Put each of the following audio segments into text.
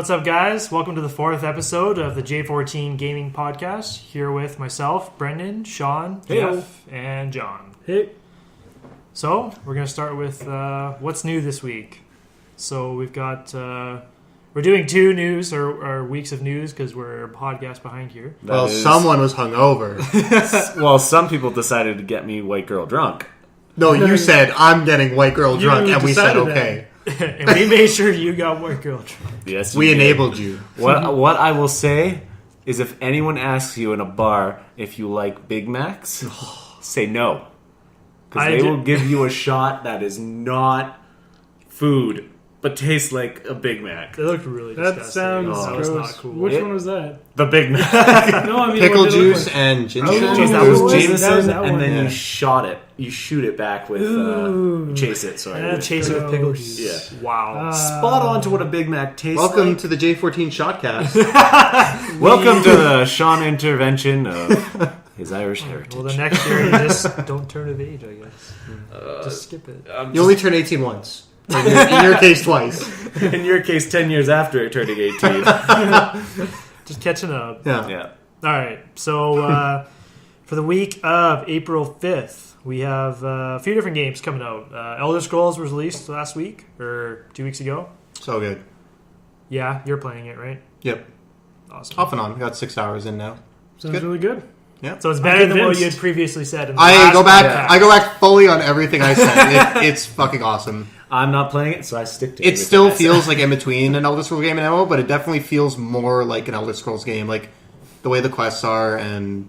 What's up, guys? Welcome to the 4th episode of the J14 Gaming Podcast. Here with myself, Brendan, Sean, Jeff, and John. Hey. So, we're going to start with what's new this week. So, we've got... we're doing 2 news, or weeks of news, because we're a podcast behind here. Someone was hungover. Well, some people decided to get me white girl drunk. No, you said, I'm getting white girl drunk, and we said, okay. And we made sure you got white girl drunk. Yes, we enabled you. What I will say is if anyone asks you in a bar if you like Big Macs, say no. Because they will give you a shot that is not food, but tastes like a Big Mac. They looked really disgusting. That sounds gross. That was not cool. Which one was that? The Big Mac. No, I mean, pickle juice and ginger. That was Jameson, that and one. then you shot it. You shoot it back with chase it. Sorry, Yeah, chase it with pickle juice. Yeah. Wow. Spot on to what a Big Mac tastes Welcome like. to the J14 Shotcast. Welcome to the Sean intervention of his Irish heritage. Well, the next year you just don't turn of age, I guess. Just skip it. You only turn 18 once. In your case, twice. In your case, 10 years after turning 18. Just catching up. Yeah. All right. So for the week of April 5th, we have a few different games coming out. Elder Scrolls was released last week or 2 weeks ago. So good. Yeah, you're playing it, right? Yep. Awesome. Off and on. Got 6 hours in now. Sounds really good. Yeah. So it's better than what convinced. you had previously said. In the I last go back. podcast. I go back fully on everything I said. It's fucking awesome. I'm not playing it, so I stick to It still feels like in between an Elder Scrolls game and MMO, but it definitely feels more like an Elder Scrolls game. Like the way the quests are, and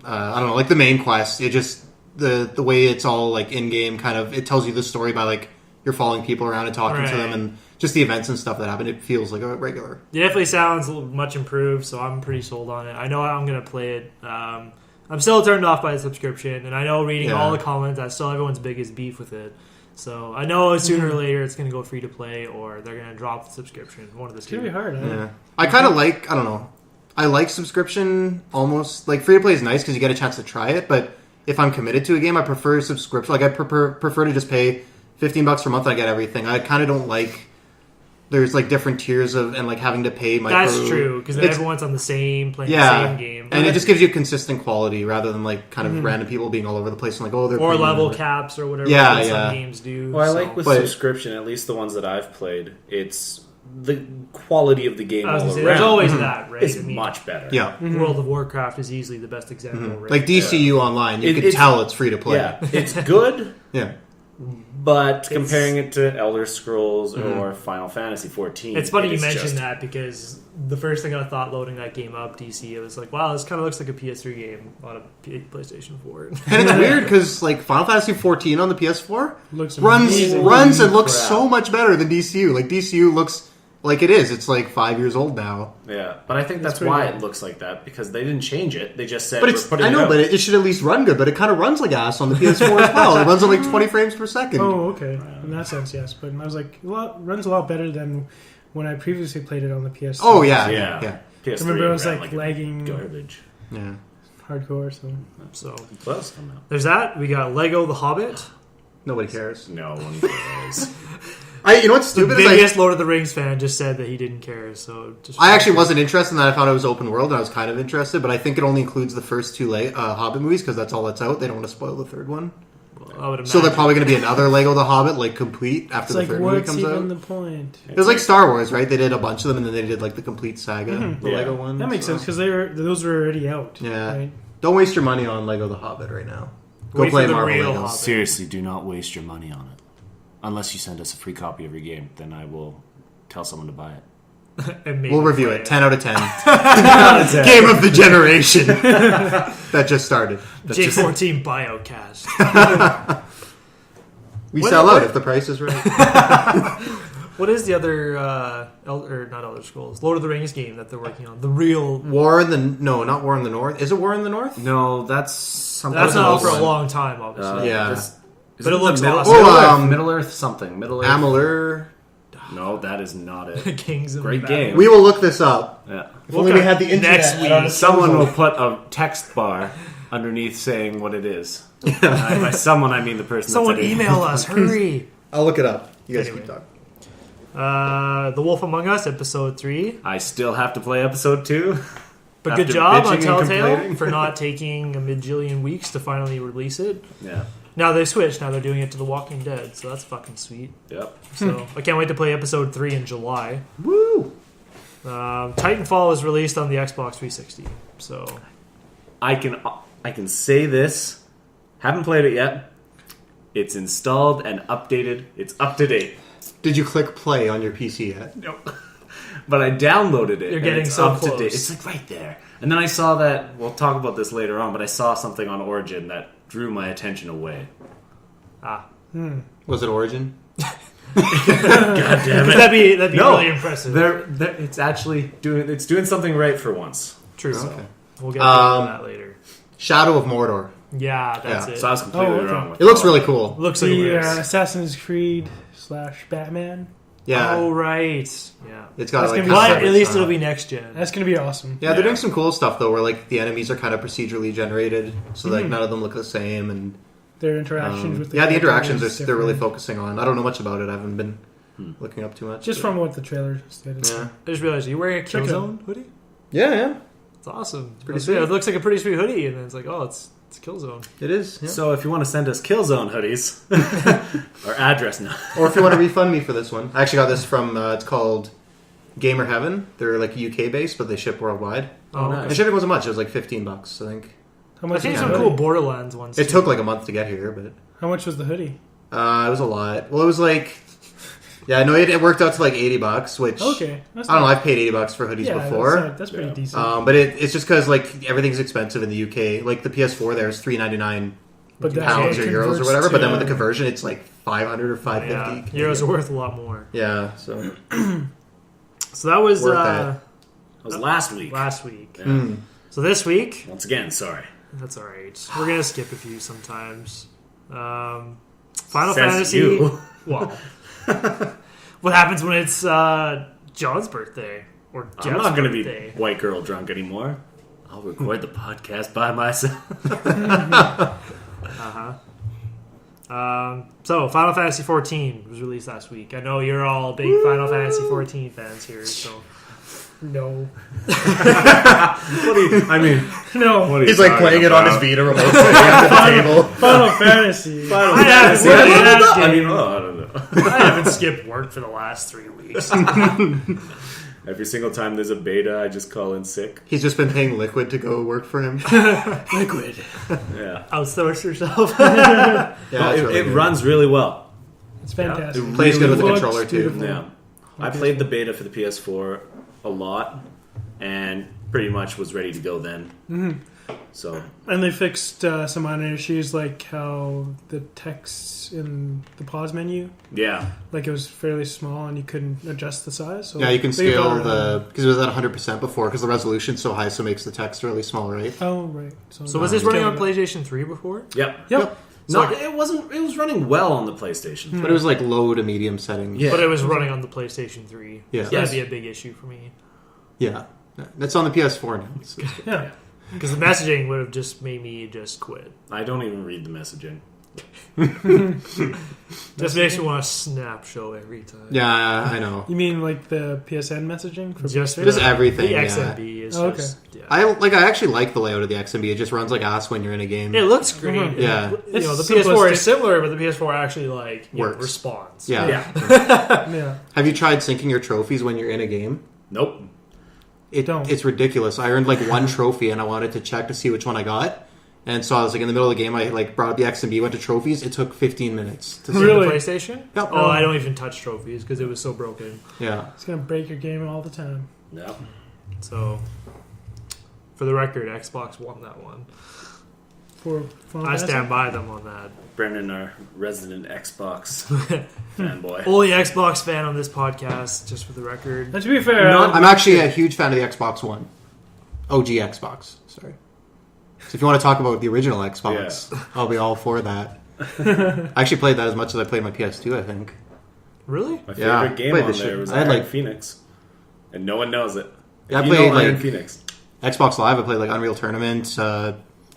I don't know, like the main quest. It just the way it's all like in game, kind of. It tells you the story by like you're following people around and talking to them, and just the events and stuff that happen. It feels like a regular. It definitely sounds much improved, so I'm pretty sold on it. I know I'm going to play it. I'm still turned off by the subscription, and I know reading all the comments, that's still everyone's biggest beef with it. So I know sooner or later it's going to go free to play, or they're going to drop the subscription. One of the two. It's going to be hard. Yeah, I kind of like. I don't know. I like subscription almost. Like free to play is nice because you get a chance to try it, but if I'm committed to a game, I prefer subscription. Like I prefer to just pay $15 per month and I get everything. I kind of don't like. There's like different tiers of and like having to pay micro. That's true because everyone's on the same playing the same game, and it just gives you consistent quality rather than like kind of random people being all over the place and like they're or level caps or whatever. Some games do. Well, I like with subscription, at least the ones that I've played, it's the quality of the game all around. There's always that, right? It's much better. Yeah, World of Warcraft is easily the best example. Right? Like DCU Online, you can tell it's free to play. Yeah, it's good. Yeah. But comparing it to Elder Scrolls or Final Fantasy XIV, it's funny you mentioned that because the first thing I thought loading that game up, DC, it was like, wow, this kind of looks like a PS3 game on a PlayStation 4. And it's weird because like Final Fantasy XIV on the PS4 looks runs and looks so much better than DCU. Like DCU looks like it is. It's like 5 years old now. Yeah, but I think that's why it looks like that because they didn't change it. They just said, but it's, I know, but it should at least run good. But it kind of runs like ass on the PS4 as well. It runs at like 20 frames per second. Oh, okay. In that sense, yes. But I was like, runs a lot better than when I previously played it on the PS3. Oh yeah. PS3 I remember it was like lagging garbage. Yeah. Hardcore. So there's that. We got Lego The Hobbit. Nobody cares. No one cares. You know what's stupid? The biggest Lord of the Rings fan just said that he didn't care. So I actually wasn't interested in that. I thought it was open world, and I was kind of interested. But I think it only includes the first 2 Hobbit movies because that's all that's out. They don't want to spoil the third one. Well, I would imagine. So they're probably going to be another Lego The Hobbit, like complete after the third movie comes out. What's even the point? It was like Star Wars, right? They did a bunch of them, and then they did like the complete saga, the Lego one. That makes sense because those were already out. Yeah. Right? Don't waste your money on Lego The Hobbit right now. Go Wait play for the Marvel real Legos. Hobbit. Seriously, do not waste your money on it. Unless you send us a free copy of your game, then I will tell someone to buy it. And We'll review it. 10 out of 10. Game of the generation. That just started. J14 Biocast. We sell out if the price is right. What is the other, not Elder Scrolls, Lord of the Rings game that they're working on? The real... Not War in the North. Is it War in the North? No, that's something. That's not out for a long time, obviously. But it looks awesome. Middle Earth something. Middle Earth. Amalur. No, that is not it. Kings of Great Battle. game. We will look this up. Yeah. If only we had the internet. Next week. Someone will put a text bar underneath saying what it is. By someone, I mean the person. Someone that's email us. Hurry. I'll look it up. You guys Anyway. keep talking. The Wolf Among Us, episode 3. I still have to play episode 2. But good After job on bitching and Telltale complaining. for not taking a midillion weeks to finally release it. Yeah. Now they switched. Now they're doing it to The Walking Dead, so that's fucking sweet. Yep. So I can't wait to play episode 3 in July. Woo! Titanfall is released on the Xbox 360. So I can say this. Haven't played it yet. It's installed and updated. It's up to date. Did you click play on your PC yet? Nope. But I downloaded it. You're and getting it's so up to close. date. It's like right there. And then I saw that. We'll talk about this later on. But I saw something on Origin that drew my attention away. Was it Origin? God damn it! that'd be No. really impressive. It's actually doing something right for once. True. Okay. We'll get into that later. Shadow of Mordor. Yeah, that's Yeah. it. So I was completely okay. wrong with It looks that. really cool. Looks like The it is. Assassin's Creed / Batman. Yeah. Oh right. Yeah. It's got That's like gonna be But separate at least stuff. it'll be next gen. That's gonna be awesome. Yeah, they're doing some cool stuff though, where like the enemies are kind of procedurally generated, so Mm-hmm. like none of them look the same, and Their interactions with the the interactions characters they're really different. focusing on. I don't know much about it. I haven't been looking up too much. Just but- from what the trailer stated. yeah, I just realized you're wearing a Check it Killzone hoodie. yeah, It's awesome. pretty That's- sweet. yeah, it looks like a pretty sweet hoodie, and then it's like, oh, it's Killzone. it is. Yeah. So if you want to send us Killzone hoodies, our address now. Or if you want to refund me for this one, I actually got this from. It's called Gamer Heaven. They're like UK based, but they ship worldwide. Oh, nice. And shipping wasn't much. It was like $15, I think. How I much? think was some the cool hoodie? Borderlands ones. It too. took like a month to get here, but How much was the hoodie? it was a lot. Well, it was like, yeah, no, it worked out to like $80, which Okay, that's I don't know. not- I've paid $80 for hoodies yeah, before. That's pretty Yeah. decent. But it's just because like everything's expensive in the UK. Like the PS4 there is $399 but that pounds or euros or converts whatever. But then with the to- conversion, it's like 500 or Yeah, 550. euros are worth a lot more. Yeah, so So that was Worth that. That was last week. last week. Yeah. So this week, Once again, sorry. that's all right. We're gonna skip a few sometimes. Final Says Fantasy. you. Well, what happens when it's John's birthday or Jeff's I'm not going to be birthday? white girl drunk anymore. I'll record the podcast by myself. So Final Fantasy 14 was released last week. I know you're all big Final Fantasy 14 fans here. So No, I mean, no. what are you he's like talking playing it on his about? Vita remote at the table. Final Fantasy. Final I haven't Fantasy. played that I game. mean, I don't know. I haven't skipped work for the last 3 weeks. Every single time there's a beta, I just call in sick. He's just been paying Liquid to go work for him. Liquid. Yeah. Outsource yourself. Yeah, it's it really it good. runs really well. It's fantastic. it Plays good with the Looks controller too. beautiful. Yeah. I played the beta for the PS4 a lot and pretty much was ready to go then. Mm-hmm. So, And they fixed some minor issues, like how the text in the pause menu, yeah. like it was fairly small and you couldn't adjust the size. So Yeah, you can they scale brought it the on. because it was at 100% before because the resolution's so high, so it makes the text really small, right? Oh right. So was this running on Scaled it. PlayStation 3 before? Yep. Yep. No, it wasn't. It was running well on the PlayStation. But it was like low to medium settings. Yeah. But it was running on the PlayStation 3. Yeah. So that'd be a big issue for me. Yeah, that's on the PS4 now. So- Yeah. Because the messaging would have just made me just quit. I don't even read the messaging. Just makes me want to snap show every time. yeah, I know. You mean like the PSN messaging for Just PS3? Just everything. The Yeah. XMB is Oh, okay. just... Yeah. I actually like the layout of the XMB. It just runs like ass when you're in a game. It looks great. Mhm. Yeah. You know, the It's PS4 simplistic. is similar, but the PS4 actually like Works. responds. Yeah. Yeah. Have you tried syncing your trophies when you're in a game? Nope. Don't. It's ridiculous. I earned like one trophy and I wanted to check to see which one I got. And so I was like in the middle of the game, I like brought up the XMB, went to trophies. It took 15 minutes to In sync. Really? the PlayStation? Yep. Oh, I don't even touch trophies because it was so broken. Yeah. It's gonna break your game all the time. No. So, for the record, Xbox won that one. For Final I Fantasy? stand by them on that. Brendan, our resident Xbox fanboy. Only Xbox fan on this podcast, just for the record. And to be fair, I'm actually a huge fan of the Xbox One. OG Xbox. Sorry. So if you want to talk about the original Xbox, I'll be all for that. I actually played that as much as I played my PS2, I think. Really? My Yeah, favorite game played on the there shit. was I had, Iron like- Phoenix. And no one knows it. Yeah, I If you played, know Iron like- Phoenix. Xbox Live, I played like Unreal Tournament,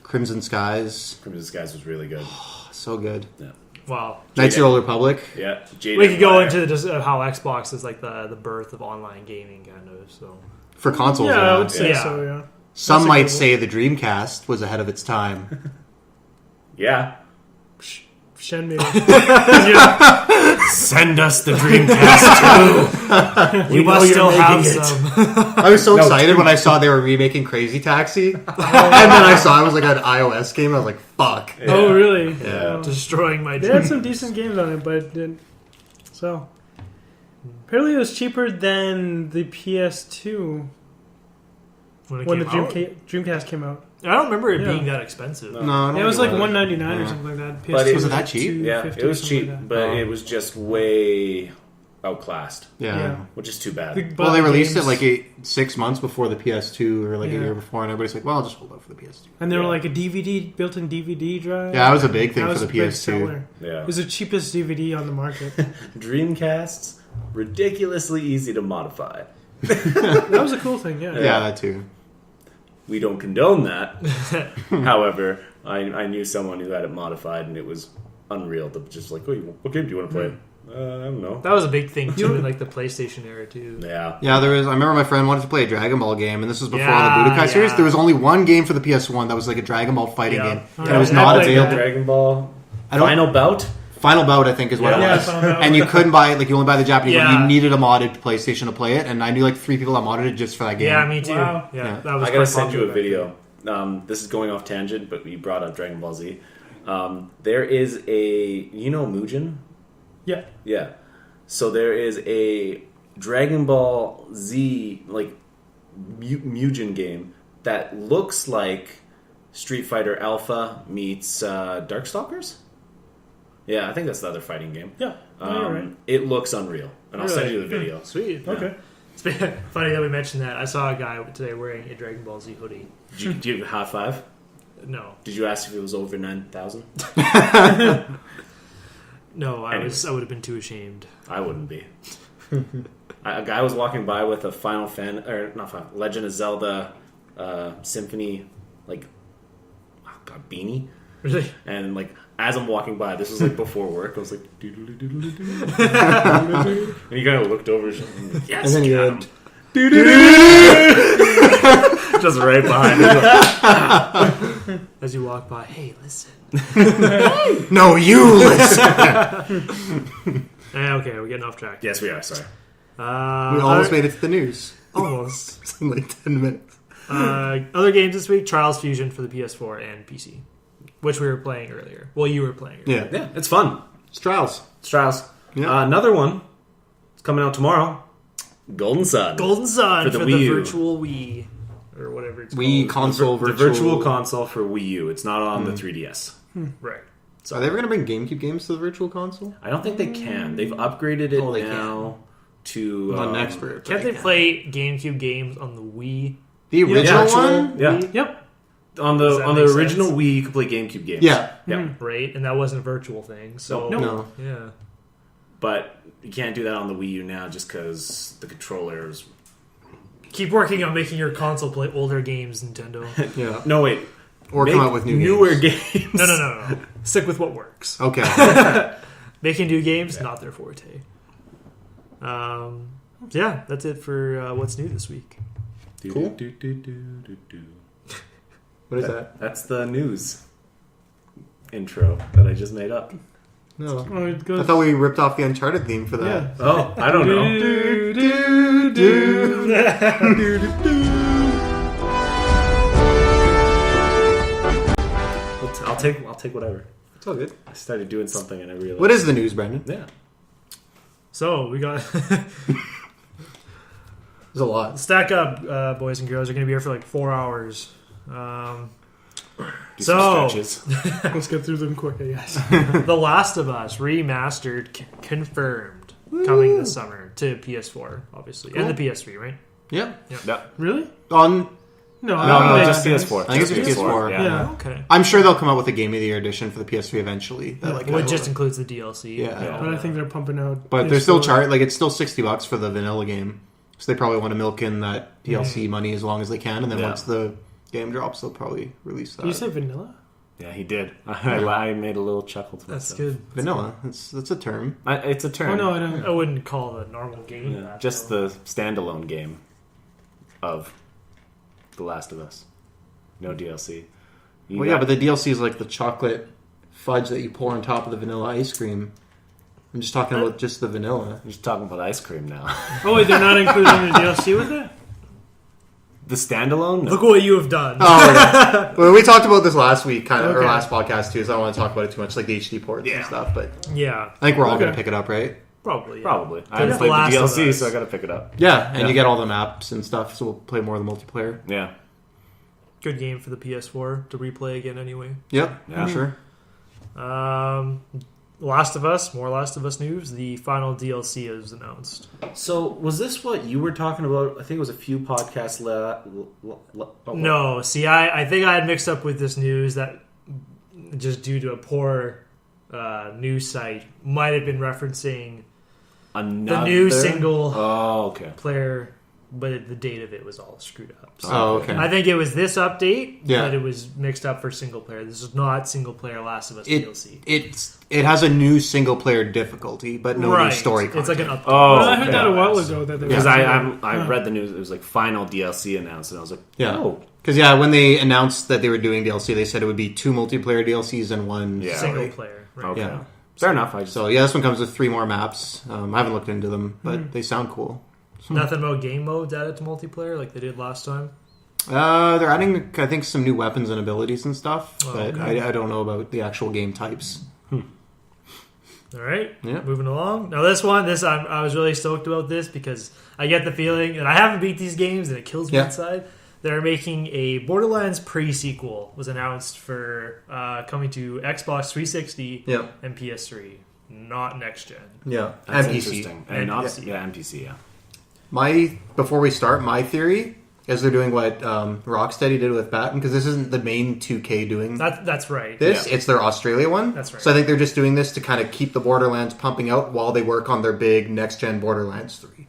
Crimson Skies. Crimson Skies was really good. So good. Yeah. Wow. Knights of the Old Republic. Yeah. We could go into just how Xbox is like the birth of online gaming, kind of. So For consoles, Yeah, I would say Yeah. so. Yeah. Some That's a might good say the Dreamcast was ahead of its time. Yeah. Shenmue. Send us the Dreamcast 2. you must still have some. I was so excited when I saw they were remaking Crazy Taxi. And then I saw it was like an iOS game. I was like, fuck. Yeah. Oh, really? Yeah. Destroying my They dreams. had some decent games on it, but it didn't. So apparently, it was cheaper than the PS2 when the Dreamcast came out. I don't remember it Yeah. being that expensive. No, I don't It was think like was. $199 or Yeah. something like that. But Was it that cheap? Yeah, $250 it was or something cheap, like that. but Oh. it was just way outclassed, Yeah. which is too bad. Well, they released games, it like 6 months before the PS2 or like a year before, and everybody's like, well, I'll just hold out for the PS2. and they were Yeah. like a DVD, built-in DVD drive. Yeah, that was a big thing That for was the a big PS2. seller. Yeah. It was the cheapest DVD on the market. Dreamcasts, ridiculously easy to modify. That was a cool thing, yeah. Yeah, that too. We don't condone that. However, I knew someone who had it modified, and it was unreal. To just like, oh, what game do you want to play? I don't know. That was a big thing too in like the PlayStation era too. Yeah. Yeah, there was. I remember my friend wanted to play a Dragon Ball game, and this was before Yeah, the Budokai series. yeah. There was only one game for the PS1 that was like a Dragon Ball fighting Yeah. game, and Yeah, it was I not played available. that. Dragon Ball I don't- Final Bout. Final Bout, I think, is what Yeah. it Yeah, was. Final Bout. And you couldn't buy it. Like you only buy the Japanese one. Yeah. You needed a modded PlayStation to play it, and I knew like 3 people that modded it just for that game. Yeah, me too. Wow. Yeah, Yeah. that was. I gotta quite send you a popular. video. This is going off tangent, but you brought up Dragon Ball Z. There is a Mugen. Yeah. Yeah. So there is a Dragon Ball Z like Mugen game that looks like Street Fighter Alpha meets Darkstalkers. Yeah, I think that's the other fighting game. Yeah. No, you're right. It looks unreal, and I'll send Really? you the video. Sweet. Yeah. Okay. It's funny that we mentioned that. I saw a guy today wearing a Dragon Ball Z hoodie. Do you have a high five? No, Did you ask if it was over 9,000? no, I Anyways. would have been too ashamed. I wouldn't be. A guy was walking by with a Legend of Zelda Symphony beanie, Really? and like as I'm walking by, this was like before work. I was like, doodle-doo-doodle-doo. And he kind of looked over, and like, yes, And then you got had- him. Just right behind him. As you walk by, hey, listen. No, you listen. Okay, we're getting off track. Yes, we are. Sorry. We almost made it to the news Almost. in like 10 minutes. Other games this week: Trials Fusion for the PS4 and PC, which we were playing earlier. Well, you were playing earlier. Yeah, Yeah, it's fun. Strauss. Strauss. Yeah. Another one. It's coming out tomorrow. Golden Sun. Golden Sun For for the the Wii U. virtual Wii, or whatever it's Wii called. console The virtual console for Wii U. It's not on the 3DS. Right. Are they ever going to bring GameCube games to the virtual console? I don't think they can. They've upgraded it they now to I'm not an expert. Can't they play GameCube games on the Wii? The original actual- one? Yeah. Yep. On Does the that on the make original sense? Wii, you could play GameCube games. Yeah. Yeah. Right, and that wasn't a virtual thing. So No. yeah. But you can't do that on the Wii U now just because the controllers. Keep working on making your console play older games, Nintendo. Yeah. No, wait. Or Make come out with newer games. games. No. Stick with what works. Okay. Making new games, not their forte. Yeah, that's it for what's new this week. Cool. Do. What is that? That's the news intro that I just made up. No. Oh, it I goes. thought we ripped off the Uncharted theme for that. Yeah. Oh, I don't know. I'll take whatever. It's all good. I started doing something and I realized. What is the news, Brendan? Yeah. So we got There's a lot. stack up, boys and girls. Are going to be here for like 4 hours. Do So- some stretches. Let's get through them quick, I guess. The Last of Us remastered, confirmed, coming this summer to PS4, obviously, and the PS3, right? Yeah. No, Really? On. No, no, yeah. just PS4. I think it's just PS4. Yeah. Okay. I'm sure they'll come out with a Game of the Year edition for the PS3 eventually. That, like, Well, it just includes the DLC. Yeah. Yeah. But I think they're pumping out. but they're still PS4. like it's still $60 for the vanilla game. So they probably want to milk in that DLC money as long as they can, and then Yeah. once the game drops, they'll probably release that. Did you say vanilla? Yeah, he did. I made a little chuckle to That's myself. good. Vanilla. That's a term. It's a term. Oh no, I don't. I wouldn't call it a normal game. Yeah, that, just though. the standalone game of The Last of Us. No DLC. But the DLC is like the chocolate fudge that you pour on top of the vanilla ice cream. I'm just talking about just the vanilla. You're just talking about ice cream now. Oh wait, they're not including the DLC with it. The standalone? No. Look what you have done. Oh, yeah. Well, we talked about this last week, kind of, or Okay. last podcast too, so I don't want to talk about it too much, like the HD ports and stuff, but Yeah, I think we're all Okay. going to pick it up, right? probably. Yeah. Probably. I Yeah. haven't played Last the of DLC, Us. so I gotta pick it up. Yeah, and Yeah. you get all the maps and stuff, so we'll play more of the multiplayer. Yeah. Good game for the PS4 to replay again anyway. Yep, Yeah. for sure. Last of Us, more Last of Us news. The final DLC is announced. So, was this what you were talking about? I think it was a few podcasts No, see, I think I had mixed up with this news that just due to a poor news site might have been referencing Another? the new single Oh, okay. player, but the date of it was all screwed up. So Oh, okay. I think it was this update, Yeah. but it was mixed up for single player. This is not single player Last of Us DLC. It has a new single player difficulty, but no new story content. It's like an update. Oh, Well, I heard okay. that a while ago. That they Because were- I read the news. It was like final DLC announced, and I was like, Yeah. oh. Because, when they announced that they were doing DLC, they said it would be 2 multiplayer DLCs and 1 Yeah. Single story. player. Right. Okay. Yeah. Fair enough. I just So, this one comes with 3 more maps. I haven't looked into them, but they sound cool. Nothing about game modes added to multiplayer like they did last time. They're adding, I think, some new weapons and abilities and stuff, Oh, but okay. I don't know about the actual game types. All right, Yeah. moving along. Now this one, I was really stoked about this because I get the feeling, and I haven't beat these games, and it kills me Yeah. inside. They're making a Borderlands pre-sequel. Was announced for coming to Xbox 360 Yeah. and PS3, not next gen. Yeah. that's And PC. interesting. And And not, PC. yeah, MPC. Yeah. Before we start, my theory is they're doing what Rocksteady did with Batten, because this isn't the main 2K doing That's right. this. Yeah. It's their Australia one. That's right. So I think they're just doing this to kind of keep the Borderlands pumping out while they work on their big next-gen Borderlands 3.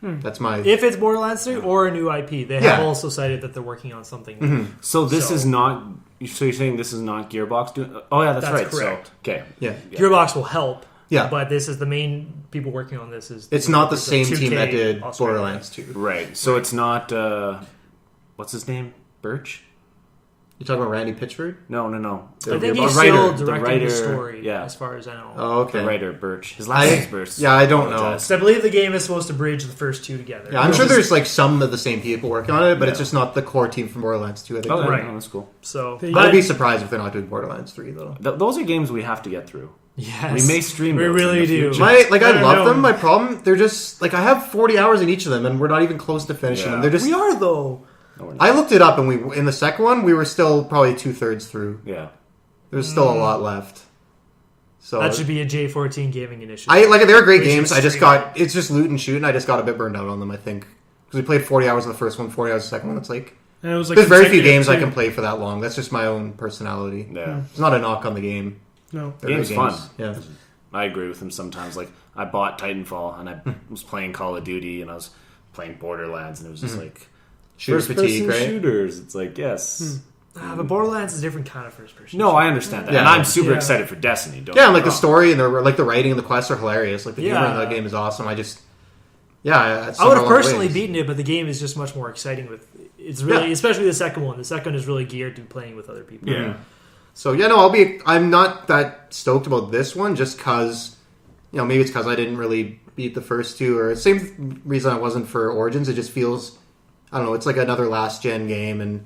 That's my... If it's Borderlands 3 or a new IP, they have Yeah. also cited that they're working on something new. So this So- is not. So you're saying this is not Gearbox doing? Oh yeah, that's That's right. correct. So okay. Yeah. Gearbox will help. Yeah. But this is the main people working on this. It's not the it's a same team 2K that did Australia. Borderlands 2. Right. So it's not. What's his name? Birch? You talking about Randy Pitchford? No. I think The he's writer- still the directing writer, the story, yeah. as far as I know. Oh, okay. The writer Birch. His last name's Birch. Yeah, I don't know. Apologize. So I believe the game is supposed to bridge the first two together. Yeah, I'm sure there's like some of the same people working on it, but it's Yeah. just not the core team from Borderlands 2. I think. Okay, Right. oh, that's cool. So, They- I'd but be surprised if they're not doing Borderlands 3 though. Those are games we have to get through. yes, We may stream. We those in really the do. future. I I don't love know. them. My problem, they're just like I have 40 hours in each of them, and we're not even close to finishing Yeah. them. They're just. We are though. No, we're not. I looked it up, and in the second one, we were still probably 2/3 through. Yeah. There's still a lot left. So That should be a J14 gaming initiative. they're great We should games. I just stream it's just loot and shoot, and I just got a bit burned out on them. I think because we played 40 hours in the first one, 40 hours in the second one. It's like And it was like there's very few consecutive, games I too. can play for that long. That's just my own personality. Yeah. It's not a knock on the game. No. They're Game's good fun. games. Yeah. I agree with him sometimes. Like I bought Titanfall and I was playing Call of Duty and I was playing Borderlands and it was just like Shooter first fatigue, person right? shooters. It's like yes. But Borderlands is a different kind of first person. No, I understand that, Yeah. and I'm super Yeah. excited for Destiny. Don't Yeah, get and me like the wrong. story and the writing and the quests are hilarious. Like the humor Yeah. in that game is awesome. I just I would have personally beaten it, but the game is just much more exciting. It's really, especially the second one. The second is really geared to playing with other people. Yeah. So yeah, no, I'm not that stoked about this one just because maybe it's because I didn't really beat the first two, or same reason I wasn't for Origins. It just feels I don't know. It's like another last gen game, and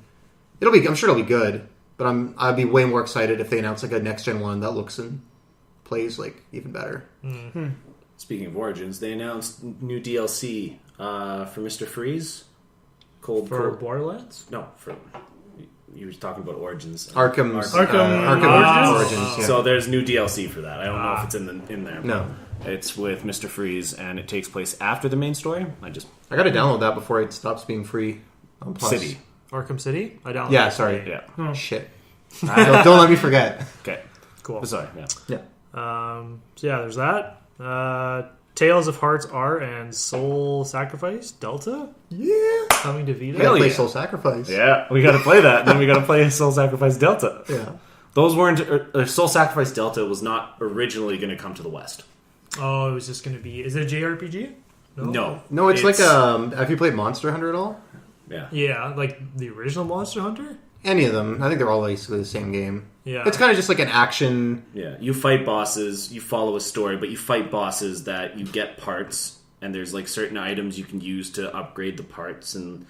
I'm sure it'll be good. But I'd be way more excited if they announce like a next gen one that looks and plays like even better. Speaking of Origins, they announced new DLC for Mr. Freeze. For Borderlands? No, for you were talking about Origins. Arkham Origins? Origins. Yeah. So there's new DLC for that. I don't know if it's in there. No. It's with Mr. Freeze, and it takes place after the main story. I got to download that before it stops being free on Plus. City. Arkham City? I don't. Yeah, sorry. Yeah. Shit. Don't let me forget. Okay. Cool. Sorry. Yeah. Yeah. So yeah, there's that. Tales of Hearts R and Soul Sacrifice Delta Yeah. coming to Vita. I gotta play yeah. Soul Sacrifice. Yeah, we got to play that. And then we got to play Soul Sacrifice Delta. Yeah. Those weren't. Soul Sacrifice Delta was not originally going to come to the West. Oh, it was just going to be. Is it a JRPG? No, it's like have you played Monster Hunter at all? Yeah. Yeah, like the original Monster Hunter? Any of them. I think they're all basically the same game. Yeah. It's kind of just like an action. Yeah. You fight bosses, you follow a story, but you fight bosses that you get parts, and there's like certain items you can use to upgrade the parts. And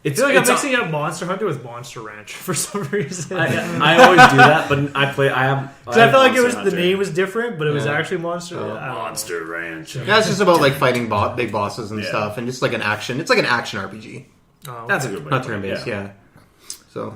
I feel like I'm mixing up Monster Hunter with Monster Ranch for some reason. I always do that, but I felt like it was the name was different, but it was actually Monster. Monster Ranch. Yeah, it's just about like fighting big bosses and stuff, and just like an action. It's like an action RPG. Oh. That's a good way. Not turn-based, yeah. So,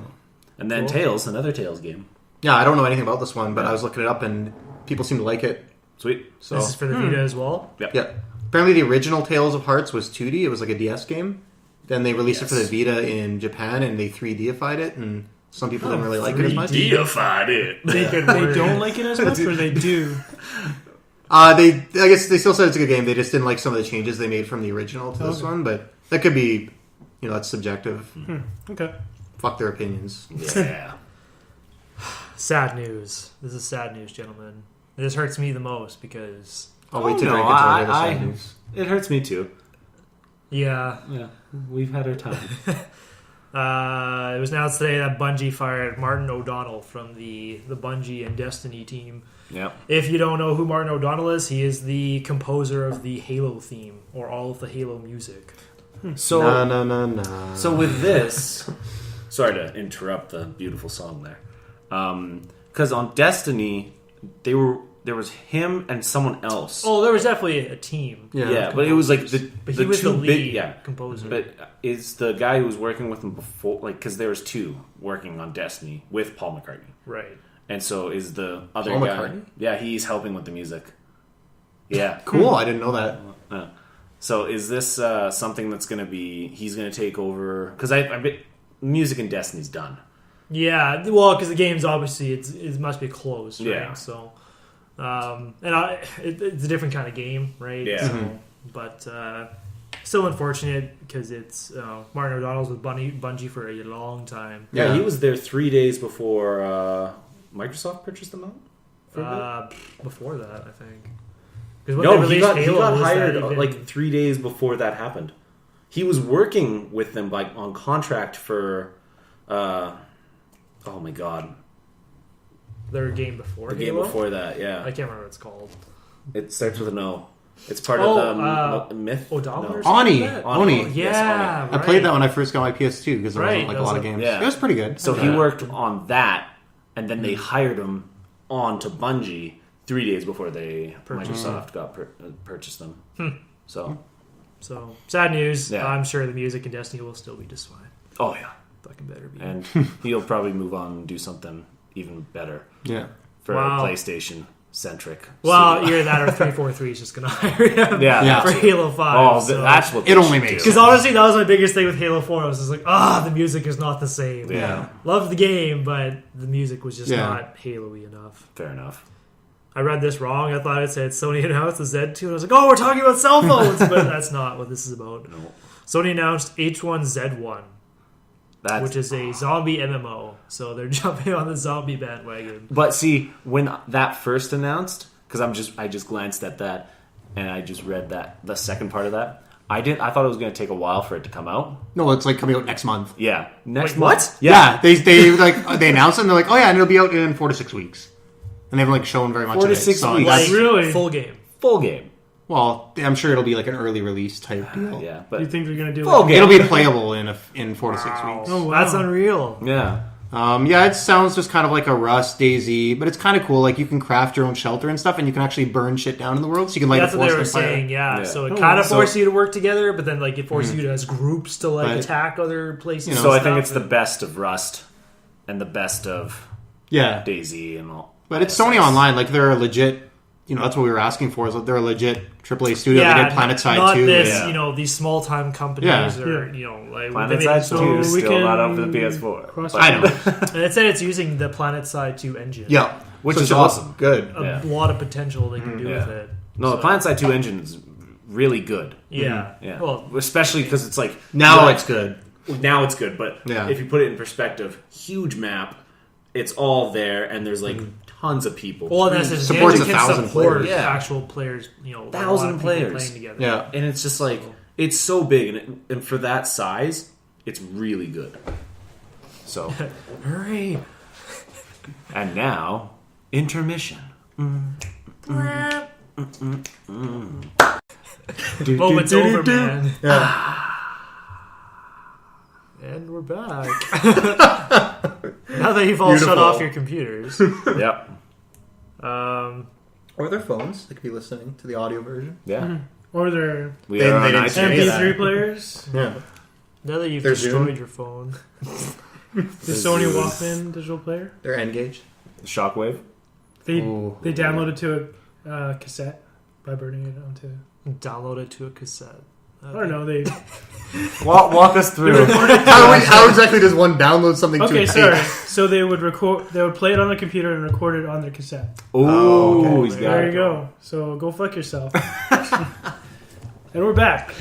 and then Tales, another Tales game. yeah, I don't know anything about this one, but I was looking it up, and people seem to like it. Sweet. So, This is for the Vita as well? Yep. yeah. Apparently, the original Tales of Hearts was 2D. It was like a DS game. Then they released it for the Vita in Japan, and they 3Dified it, and some people didn't really like it as much. 3Dified it. They don't like it as much, or they do? I guess they still said it's a good game. They just didn't like some of the changes they made from the original to this one, but that could be, that's subjective. Okay. Fuck their opinions. Yeah. Sad news. This is sad news, gentlemen. This hurts me the most because... I'll wait to drink until I hear the sad news. It hurts me too. Yeah. Yeah. We've had our time. It was announced today that Bungie fired Martin O'Donnell from the Bungie and Destiny team. Yep. If you don't know who Martin O'Donnell is, he is the composer of the Halo theme, or all of the Halo music. So, No. So with this... Sorry to interrupt the beautiful song there. Because on Destiny, there was him and someone else. Oh, there was definitely a team. Yeah, but it was like But he was two the lead big, composer. But is the guy who was working with him before, like, because there was two working on Destiny with Paul McCartney, Right. and so is the other Paul guy? McCartney? Yeah, he's helping with the music. Yeah, Cool, I didn't know that. So is this something that's going to be? He's going to take over because I bet music in Destiny's done. Yeah, well, because the game's obviously it must be closed, right? Yeah. So, it's a different kind of game, right? Yeah. So, but still unfortunate because it's Martin O'Donnell's with Bungie for a long time. Yeah, he was there 3 days before Microsoft purchased them out. Before that, I think. No, he got hired like 3 days before that happened. He was working with them like on contract for. Oh my god. Their game before The game Halo? before that, yeah. I can't remember what it's called. It starts with an O. It's part of the myth. O'Donnell No. or something Oni. like that? Oni. Yes, Yeah, I played that when I first got my PS2 because there wasn't Right, like that a lot was of games. yeah. It was pretty good. So he worked on that, and then they hired him on to Bungie 3 days before Microsoft got purchased them. So sad news. Yeah. I'm sure the music in Destiny will still be just fine. oh yeah, Fucking better be. and he'll probably move on and do something even better Yeah. for Wow. PlayStation centric. Well, either that or 343 is just going to hire him Yeah. for Halo 5. Oh, so. that's what It they only should makes do. Because honestly, that was my biggest thing with Halo 4. I was just like, the music is not the same. Yeah. Love the game, but the music was just Yeah. not Halo-y enough. Fair enough. I read this wrong. I thought it said Sony announced the Z2, and I was like, we're talking about cell phones, but that's not what this is about. No. Sony announced H1Z1, That's, which is a zombie MMO. So they're jumping on the zombie bandwagon. But see, when that first announced, because I just glanced at that and I just read the second part of that. I thought it was going to take a while for it to come out. No, it's like coming out next month. Yeah, next Wait, month. what? Yeah, they like they announced it and they're like, oh yeah, and it'll be out in 4 to 6 weeks. And they haven't like shown very much 4 of to it. 6 So weeks. that's- Like, Really? full game. Full game. well, I'm sure it'll be like an early release type deal. Yeah, Do but you think they're gonna do? full game. It'll be playable in 4 to 6 weeks. Oh, wow. That's unreal. Yeah. Yeah, it sounds just kind of like a Rust, DayZ, but it's kind of cool. Like you can craft your own shelter and stuff, and you can actually burn shit down in the world. So you can light That's a what they were forest fire. saying, yeah. Yeah. So it Oh, kind of so- forces you to work together, but then like it forces you to as groups to like But- attack other places. You know, and So I stuff, think it's the and- best of Rust and the best of Yeah, DayZ and all. but it's Sony Online. Like they're a legit. That's what we were asking for. Is that they're a legit AAA studio. They did PlanetSide not 2. this, Yeah. these small time companies Yeah. or like they made- PlanetSide so- 2 is we still can not up for the PS4. cross- but- I know. and it said it's using the PlanetSide 2 engine. Yeah, Which So is it should look awesome. Good. A Yeah. lot of potential they can do Yeah. with it. No, the PlanetSide 2 engine is really good. Yeah. Yeah. Well, Especially because it's like... Now like, it's good. Now it's good, but Yeah. if you put it in perspective, huge map, it's all there, and there's like tons of people. Well, and that's just supports it can 1,000 support players. Yeah. actual players. 1,000 players playing together. Yeah. And it's just like it's so big, and for that size, it's really good. So, hooray! And now, intermission. Moment's over, man. Yeah. And we're back. Now that you've all shut Beautiful. off your computers. Yep. Or their phones. They could be listening to the audio version. Yeah. Or their We They- are they on didn't say iTunes. that. MP3 players. Yeah. Now that you've Their destroyed Zoom. your phone. The Sony Walkman digital player. They're N-Gage. Shockwave. They Ooh. they downloaded to a cassette by burning it onto. Download it to a cassette. I don't know. They Walk us through. How exactly does one download something to okay. a Sorry. tape? So they would record. They would play it on the computer and record it on their cassette. Ooh, Oh, okay. he's got There it. you go. So go fuck yourself. And we're back.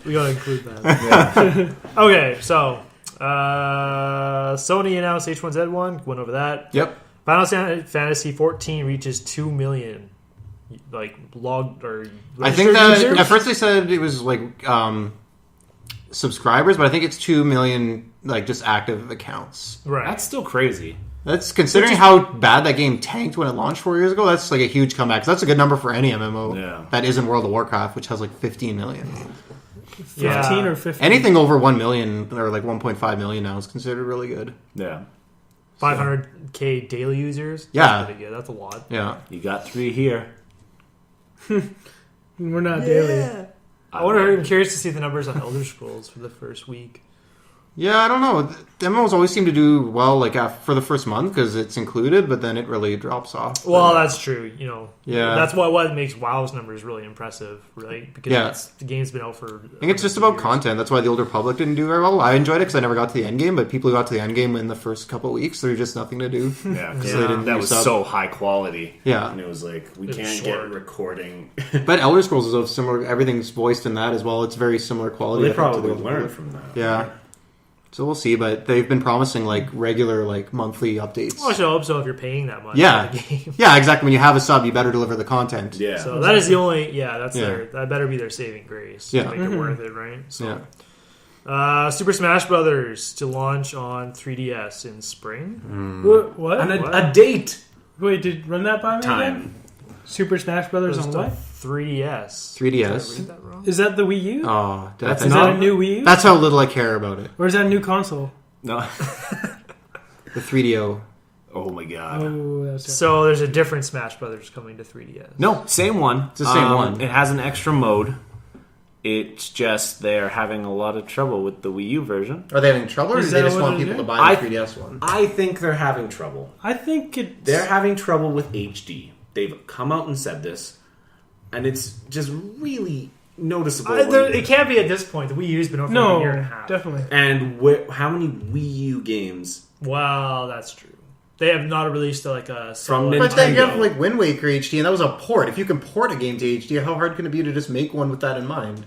We gotta include that. Okay, so Sony announced H1Z1. Went over that. Yep. Final Fantasy XIV reaches 2 million. Like logged or I think registered that users? at first they said it was like subscribers, but I think it's 2 million like just active accounts. Right. That's still crazy. That's considering how bad that game tanked when it launched 4 years ago. That's like a huge comeback. 'Cause that's a good number for any MMO. Yeah. That isn't World of Warcraft, which has like 15 million. 15 or 15. Anything over 1 million or like 1.5 million now is considered really good. Yeah. 500k daily users. Yeah. That's pretty good. That's a lot. Yeah. You got 3 here. We're not daily. I'm curious to see the numbers on Elder Scrolls for the first week. Yeah, I don't know. The MMOs always seem to do well like for the first month because it's included, but then it really drops off. Well, that's true. Yeah. That's what makes WoW's numbers really impressive, right? Because the game's been out for. I think it's just about content. That's why the Old Republic didn't do very well. I enjoyed it because I never got to the end game, but people who got to the end game in the first couple of weeks, there's just nothing to do. Yeah, 'cause So they didn't that do was sub. so high quality. Yeah. And it was like, we It's can't short. get recording. But Elder Scrolls is of similar. Everything's voiced in that as well. It's very similar quality. Well, they I think, to probably the Old learned Republic. from that. Yeah. So we'll see, but they've been promising like regular, like monthly updates. Well, I should hope so if you're paying that much Yeah, for the game. yeah, exactly. When you have a sub, you better deliver the content. Yeah. So that is the only. Yeah, that's Yeah. that better be their saving grace. Yeah. To make it worth it, right? So, Yeah. Super Smash Brothers to launch on 3DS in spring. What? And What? a date Wait, did run that by me again? time. Super Smash Brothers on Just a what? 3DS. 3DS. Did I read that wrong? Is that the Wii U? Oh, That's Is not- that a new Wii U? That's how little I care about it. Or is that a new console? No. The 3DO. Oh my god. Oh, that's it. So there's a different Smash Brothers coming to 3DS. No, same one. It's the same one. It has an extra mode. It's just they're having a lot of trouble with the Wii U version. Are they having trouble, or Is do they that just what want it people is? to buy I- the 3DS one? I think they're having trouble. I think it. They're having trouble with HD. They've come out and said this, and it's just really noticeable. It can't be at this point. The Wii U's been over a No, year and a half. definitely. And how many Wii U games Wow, that's true. They have not released like a From solid- But then you have Nintendo. like Wind Waker HD, and that was a port. If you can port a game to HD, how hard can it be to just make one with that in mind?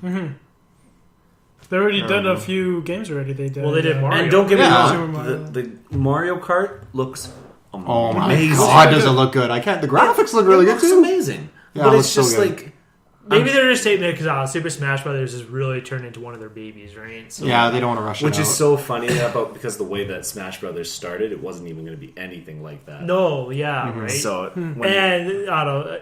They already done a few games already. They did. Well, they did Mario. And don't get me Yeah. Super wrong, Mario. the Mario Kart looks amazing. Oh my amazing. god, does it look good? I can't. The graphics look really It good looks too. amazing. Yeah, but it it's looks so just good. like Maybe they're just taking it because Super Smash Brothers has really turned into one of their babies, right? So, Yeah, they don't want to rush it which is out. so funny because the way that Smash Brothers started, it wasn't even going to be anything like that. No, yeah, right. So when And I don't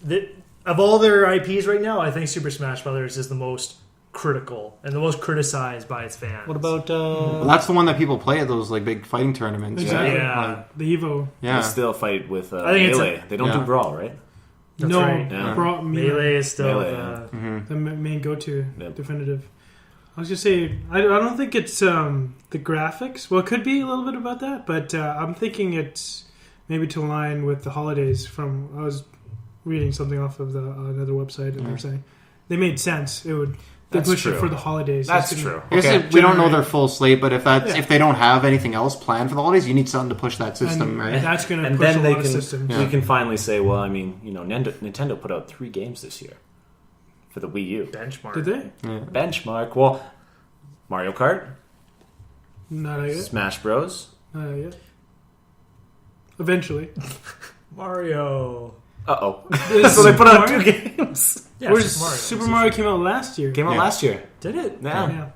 know, of all their IPs right now, I think Super Smash Brothers is the most critical and the most criticized by its fans. what about Well, that's the one that people play at those like big fighting tournaments. Exactly. Yeah. The Evo. Yeah. they still fight with I think it's Melee? They don't yeah. do Brawl, right? That's no, right. Yeah. brought me Melee is still Melee, yeah. the main go-to Yep. definitive. I was gonna say I don't think it's the graphics. Well, it could be a little bit about that, but I'm thinking it's maybe to align with the holidays. I was reading something off of another website, and they're saying they made sense. They That's push true. it for the holidays. That's It's gonna- true. I guess Okay. we don't know generate- their full slate, but if Yeah. if they don't have anything else planned for the holidays, you need something to push that system, and right? that's going to And push then a they lot of can systems. we can finally say, well, I mean, Nintendo put out 3 games this year for the Wii U. benchmark. Did they? Benchmark. Well, Mario Kart, Not yet. Smash Bros. Not yet. Eventually. Mario. Uh-oh. So they put out 2 games. Yeah, Where's Super Mario came out last year. Came out last year. Did it? Yeah.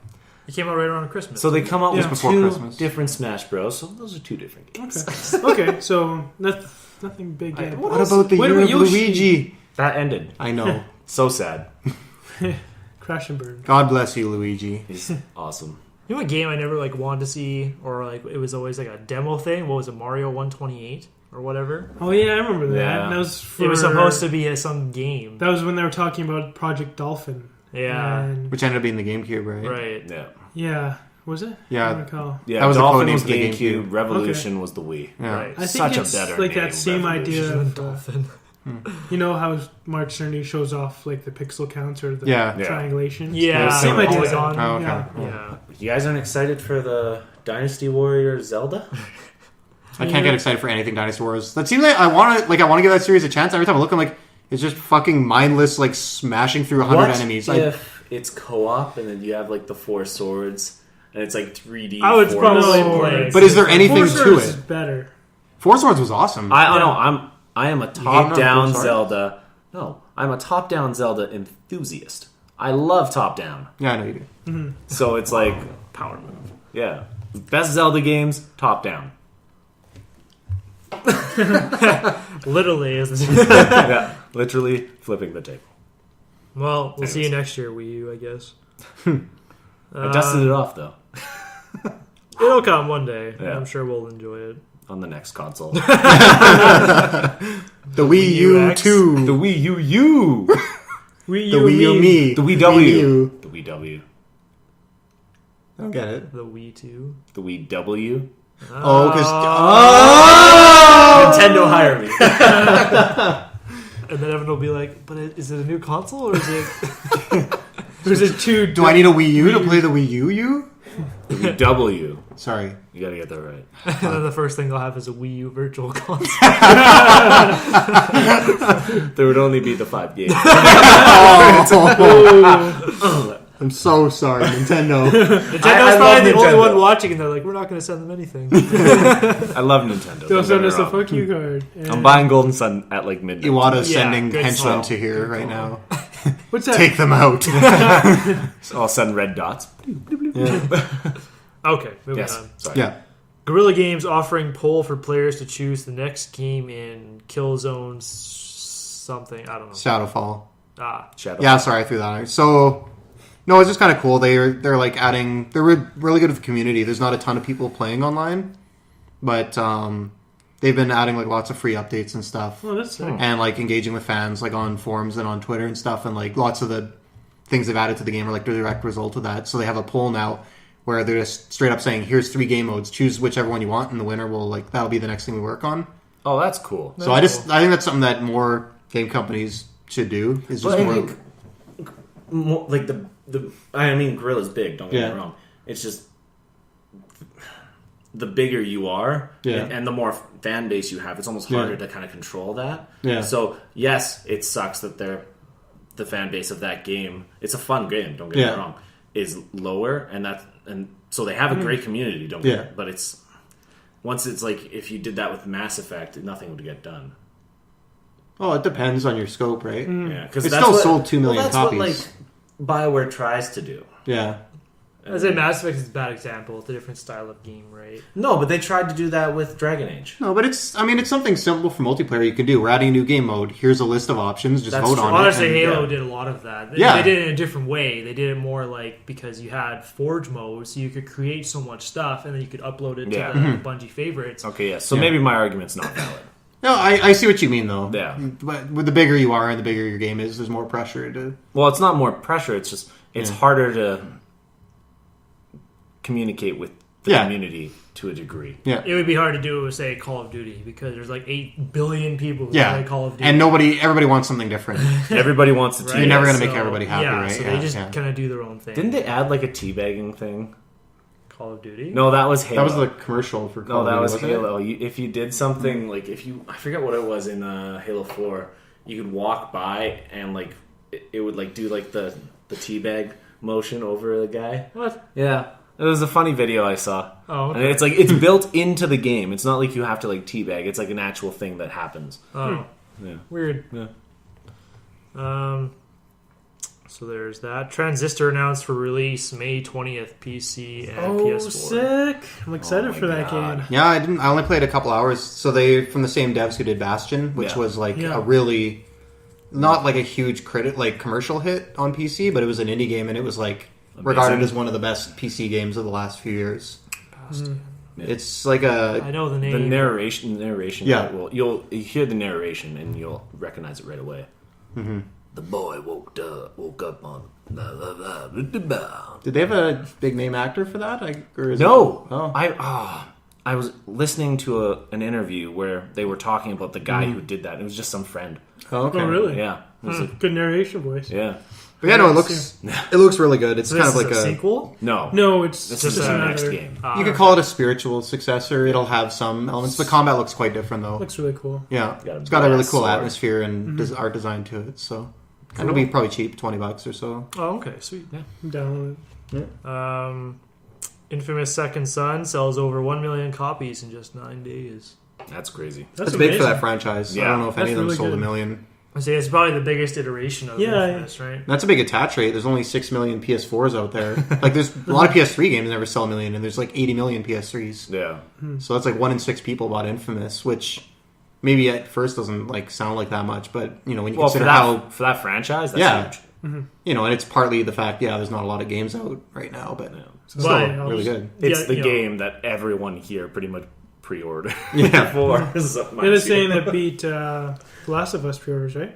It came out right around Christmas. So they come out with before 2 Christmas. different Smash Bros. So those are 2 different games. Okay, so nothing big yet. What about the year of Luigi? That ended. I know. So sad. Crash and burn. God bless you, Luigi. He's awesome. You know what game I never like wanted to see, or like it was always like a demo thing? What was it, Mario 128 or whatever? Oh yeah, I remember that. Yeah. That was It was supposed to be some game. That was when they were talking about Project Dolphin. Yeah. And Which ended up being the GameCube, right? Right. Yeah. yeah, was it? Yeah. I don't recall. Yeah, That was the Dolphin code was name for the GameCube. GameCube. Revolution was the Wii. Yeah. Right. I think Such a it's better like name, that same idea Revolution of Dolphin. you know how Mark Cerny shows off like the pixel counts or the Yeah. triangulation. Yeah. same idea. Polygon. Oh, okay. Yeah. Yeah. You guys aren't excited for the Dynasty Warriors Zelda? I can't get excited for anything Dynasty Wars. That seems like I want to give that series a chance. Every time I look, I'm like, it's just fucking mindless, like smashing through 100 enemies. If it's co-op and then you have like the 4 swords and it's like 3D? I would 4 probably No. play. But is there anything Four to Swords is it? better. 4 Swords was awesome. I don't know. I am a hating top-down on 4 Swords? Zelda. No, I'm a top-down Zelda enthusiast. I love top-down. Yeah, I know you do. So it's like, Power move. yeah, best Zelda games, top-down. Literally. Yeah, literally flipping the table. Well, we'll see you next year, Wii U, I guess. I dusted it off though It'll come one day. Yeah. I'm sure we'll enjoy it. on the next console. The Wii U X. 2. The Wii U U. Wii The U Wii U me. Me. The Wii W. Wii U. The Wii W. I don't get it. The Wii 2. The Wii W. Oh, because... Nintendo hire me. And then everyone will be like, but is it a new console or is it... There's a two. Do I need a Wii U to play the Wii U U? The Wii W. Sorry. You gotta get that right. And then the first thing they'll have is a Wii U virtual console. There would only be the 5 games. I'm so sorry, Nintendo. Nintendo's I love probably the only Nintendo. one watching and they're like, we're not going to send them anything. I love Nintendo. They'll don't send get us me a wrong. fuck you card. And I'm buying Golden Sun at like midnight. Iwata's Yeah, sending good henchmen call. to here Good right call. now. What's that? Take them out. So I'll send red dots. Okay, moving Yes. on. Sorry. Yeah. Guerrilla Games offering poll for players to choose the next game in Killzone something. I don't know. Shadowfall. Shadow. Yeah, sorry, I threw that out. So, no, it's just kind of cool. They're like adding... They're really good with the community. There's not a ton of people playing online, but they've been adding like lots of free updates and stuff. Oh, that's sick. And like engaging with fans like on forums and on Twitter and stuff, and like lots of the things they've added to the game are like the direct result of that. So they have a poll now where they're just straight up saying, here's 3 game modes, choose whichever one you want, and the winner will like that'll be the next thing we work on. Oh, that's cool. So I think that's something that more game companies should do, is just But I more think more, like the I mean, Guerrilla's big. Don't get Yeah. me wrong. It's just the bigger you are, Yeah. and the more fan base you have, it's almost harder to kind of control that. Yeah. So yes, it sucks that the fan base of that game. It's a fun game. Don't get Yeah. me wrong. Is lower, and so they have a great community. Don't get Yeah. but it's once it's like if you did that with Mass Effect, nothing would get done. Oh, it depends on your scope, right? Yeah, because It still sold 2 million that's copies. What, like BioWare tries to do. Yeah. I say Mass Effect is a bad example. It's a different style of game, right? No, but they tried to do that with Dragon Age. No, but it's something simple for multiplayer you can do. We're adding a new game mode. Here's a list of options. Just That's vote true. on Honestly, it. and- Halo yeah. did a lot of that. Yeah. They did it in a different way. They did it more like because you had Forge mode, so you could create so much stuff, and then you could upload it to Yeah. the Bungie favorites. Okay, yeah. So Yeah. maybe my argument's not valid. No, I see what you mean, though. Yeah. But with the bigger you are and the bigger your game is, there's more pressure to... Well, it's not more pressure. It's just it's harder to communicate with the Yeah. community to a degree. Yeah. It would be hard to do with, say, Call of Duty because there's like 8 billion people who Yeah. play Call of Duty. And everybody wants something different. Everybody wants to right? You're never gonna So, make everybody happy, yeah, right? So Yeah, they just yeah. kind of do their own thing. Didn't they add like a teabagging thing? Call of Duty? No, that was Halo. That was the commercial for Call No, of that Duty, was wasn't it? Halo. If you did something like I forget what it was in Halo 4, you could walk by and like it would like do like the teabag motion over the guy. What? Yeah. It was a funny video I saw. Oh, okay. And it's like it's built into the game. It's not like you have to like teabag. It's like an actual thing that happens. Oh, Yeah. weird. Yeah. So there's that. Transistor announced for release May 20th, PC and PS4. Sick! I'm excited Oh my for that God. game. Yeah, I only played a couple hours. So they from the same devs who did Bastion, which Yeah. was like Yeah. a really not like a huge commercial hit on PC, but it was an indie game and it was like regarded as one of the best PC games of the last few years. Bastion. It's like I know the name. The narration. Yeah. Well, you'll hear the narration and you'll recognize it right away. Mm-hmm. The boy woke up on. Blah, blah, blah, blah, blah, blah. Did they have a big name actor for that? Or is No, it, oh. I was listening to an interview where they were talking about the guy who did that. It was just some friend. Oh, okay. Oh, really? Yeah, it was Good narration voice. yeah. But yeah, no, it looks really good. It's So kind this of like is a sequel. No, No, it's This just is the another. next game. you could call it a spiritual successor. It'll have some elements. The combat looks quite different though. Looks really cool. Yeah, Got a it's got a really badass cool sword. atmosphere and art design to it. So and it'll be probably cheap, $20 or so. Oh, okay, sweet. I'm down with it. Infamous Second Son sells over 1 million copies in just 9 days. That's crazy. That's It's big for amazing. that franchise. I Yeah. don't know if any That's of them really sold good. a million. I say it's probably the biggest iteration of Yeah, Infamous, right? That's a big attach rate. There's only 6 million PS4s out there. Like there's a lot of PS3 games never sell a million, and there's like 80 million PS3s. Yeah, So that's like 1 in 6 people bought Infamous, which maybe at first doesn't like sound like that much, but you know when you well, for consider that how for that franchise, that's Yeah. huge. you know, and it's partly the fact there's not a lot of games out right now, but Yeah. still But- really good. It's Yeah, the you know. game that everyone here pretty much pre-ordered Yeah. for. So They're the same that beat The Last of Us pre-orders, right?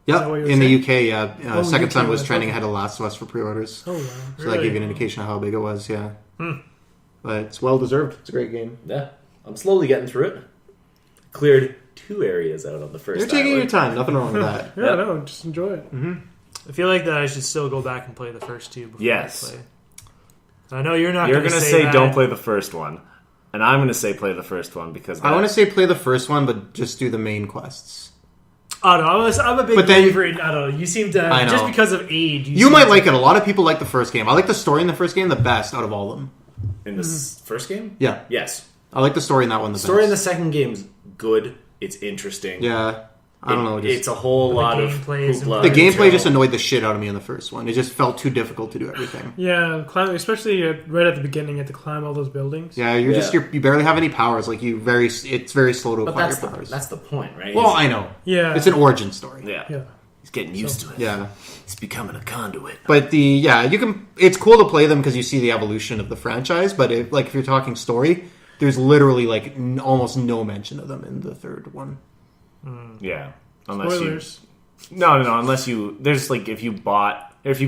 that what you Yep, were in the saying? UK, Oh, Second UK Son was was, trending okay. ahead of Last of Us for pre-orders, Oh, wow. so that gave you an indication of how big it was. Yeah, but it's well deserved. It's a great game. Yeah, I'm slowly getting through it. Cleared 2 areas out of the first. You're taking island. your time. Nothing wrong with that. Yeah, no, just enjoy it. I feel like that I should still go back and play the first two before Yes. I play. I know you're not You're going to say that. don't play the first one, and I'm going to say play the first one because I want to say play the first one, but just do the main quests. Oh, no, I'm a big But then- believer in, I don't know, you seem to, I know. just because of age. You might like it. A lot of people like the first game. I like the story in the first game the best out of all of them. in the first game. Yeah, Yes, I like the story in that one the story in the best. second game's good. It's interesting. Yeah, I don't know. It's a whole lot of gameplay is hoopla. The gameplay until- just annoyed the shit out of me in the first one. It just felt too difficult to do everything. Yeah, climb, especially right at the beginning, you have to climb all those buildings. Yeah, you barely have any powers. Like it's very slow to But acquire that's your powers. that's the point, right? Well, I know. Yeah. It's an origin story. yeah. Yeah. He's getting used to it. Yeah. He's becoming a conduit. But you can. It's cool to play them because you see the evolution of the franchise. But if you're talking story, there's literally like almost no mention of them in the third one. Yeah, unless Spoilers. you. No, unless you. There's like if you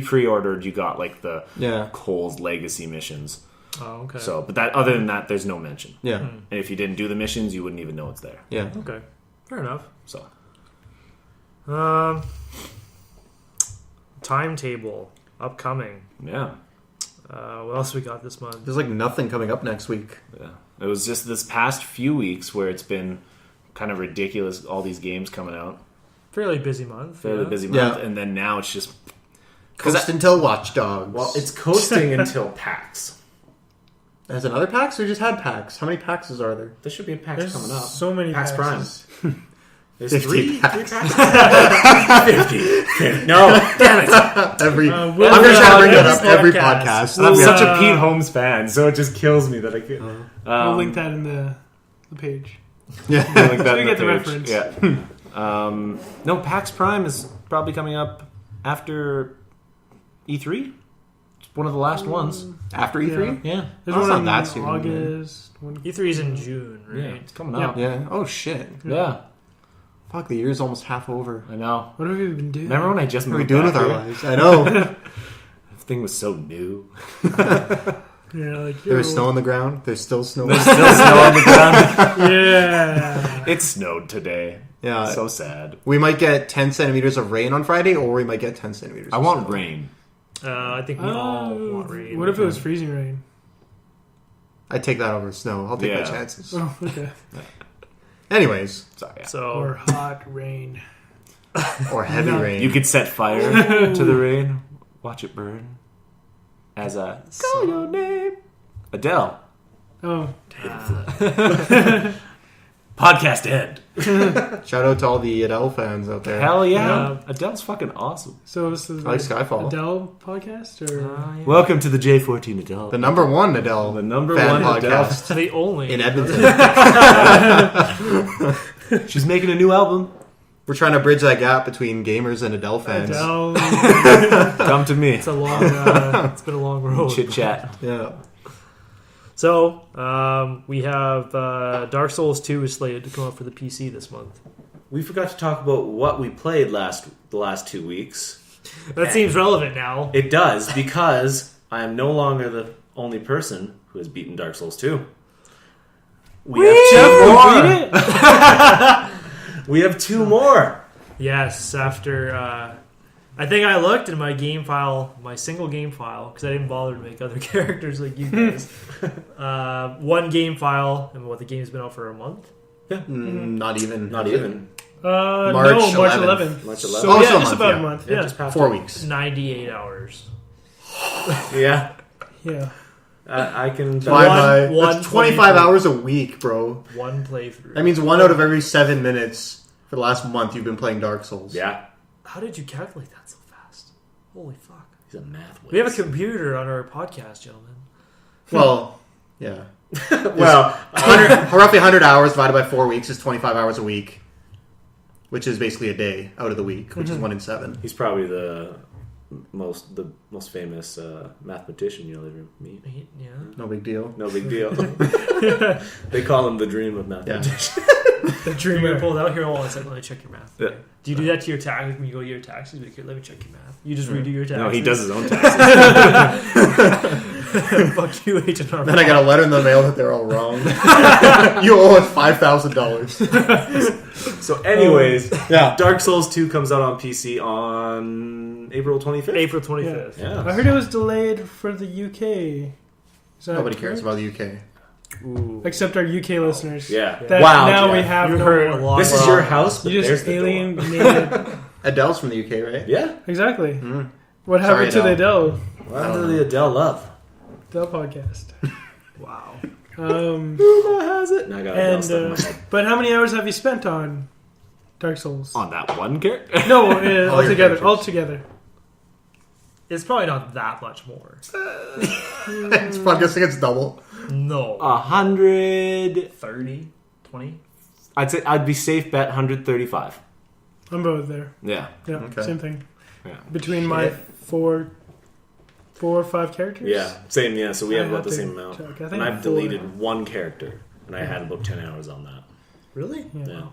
pre-ordered, you got like the Cole's Legacy missions. Oh, okay. So, but that other than that, there's no mention. Yeah, And if you didn't do the missions, you wouldn't even know it's there. yeah. Okay. Fair enough. So, Timetable. Upcoming. yeah. What else we got this month? There's like nothing coming up next week. Yeah. It was just this past few weeks where it's been kind of ridiculous, all these games coming out. Fairly busy month. Fairly yeah. busy month. Yeah. And then now it's just... Coast until Watch Dogs. Well, it's coasting until PAX. Has another PAX or just had PAX? How many PAXs are there? There should be a PAX There's coming up. so many PAX Prime. PAXs. There's 50 three PAX. PAXs. 50. No, damn it. Every we'll I'm bring just it trying to up bring that every up every podcast. podcast. I'm We'll, such a Pete Holmes fan, so it just kills me that I can't. We'll link that in the page. Yeah. Like that So in you get the page. reference. Yeah. No, PAX Prime is probably coming up after E3. It's one of the last ones. After E3? Yeah. There's Oh, one it's not in that soon, August. One- E3's in June, right? Yeah, it's coming Yeah. up. Yeah. Oh shit. Yeah, Fuck, the year's almost half over. I know. What have we been doing? Remember when I just What are we moved doing back with our here? lives? I know. The thing was so new. Yeah, like, There was yo. snow on the ground. There's still snow. There's still snow on the ground. Yeah. It snowed today. Yeah. So sad. We might get 10 centimeters of rain on Friday, or we might get 10 centimeters. I of want snow. rain. I think we all want rain. What if it was freezing rain? I'd take that over snow. I'll take my Yeah. chances. Oh, okay. Anyways, Sorry. Yeah. So, Or hot rain. or heavy rain. You could set fire to the rain, watch it burn. As a call your name. Adele. Oh, Podcast end. Shout out to all the Adele fans out there. Hell yeah. Yeah. Adele's fucking awesome. so this is I like Skyfall. Adele podcast or Welcome to the J14 Adele. The number one Adele. The number fan one Adele. podcast The only in Edmonton. She's making a new album. We're trying to bridge that gap between gamers and Adele fans. Adele. Come to me. It's a long. It's been a long road. Chit chat. Yeah. So we have Dark Souls 2 is slated to come out for the PC this month. We forgot to talk about what we played the last 2 weeks. That seems relevant now. It does, because I am no longer the only person who has beaten Dark Souls 2. We have two more. We have two more. Yes, after I think I looked in my game file, my single game file, because I didn't bother to make other characters like you guys. One game file, and the game's been out for a month. Not even. Not even. March March 11th. March 11th. So Oh, yeah, so a just month, about yeah. a month. Yeah, Yeah. just past 4 weeks. 98 hours. Yeah. Yeah. I can. Fly by. one That's 25 playthrough. hours a week, bro. One playthrough. That means 1 out of every 7 minutes for the last month you've been playing Dark Souls. Yeah. How did you calculate that so fast? Holy fuck. He's a math whiz. We have a computer on our podcast, gentlemen. Well, yeah. Well, Roughly 100 hours divided by 4 weeks is 25 hours a week, which is basically a day out of the week, which is 1 in 7. he's probably the most famous mathematician you'll ever meet. Yeah. No big deal. No big deal. They call him the dream of mathematicians. The dreamer pulled out here. Hold on a second. Let me check your math. Yeah. Do you do that to your taxes when you go to your taxes? Like, here, let me check your math. You just redo your taxes. No, he does his own taxes. Fuck you, Agent Armor. Then I got a letter in the mail that they're all wrong. You owe us $5,000. So, anyways, Yeah. Dark Souls 2 comes out on PC on April 25th. April 25th. Yeah. I heard it was delayed for the UK. Is that Nobody cares correct? about the UK. Ooh. Except our UK listeners. Yeah. That Wow. now Jeff. we have You no heard more. a lot. This is your house, but You there's just the door. alienated. Adele's from the UK, right? Yeah. Exactly. Mm. What Sorry, happened to the Adele? What happened to the Adele love? Adele podcast. Wow. Rumor has it. Now I got Adele stuff in my head. But how many hours have you spent on Dark Souls? On that one character? No, All your altogether. characters. Altogether. It's probably not that much more. It's fun. I guess it's double. No. 100. 30? 20? I'd be safe bet 135. I'm both there. Yeah. Yeah, Okay. same thing. Yeah. Between my four or five characters. Yeah. Same. Yeah. So we have I about the have to same amount. check. I think And I've 4. deleted one character, and I had about 10 hours on that. Really? Yeah. Yeah.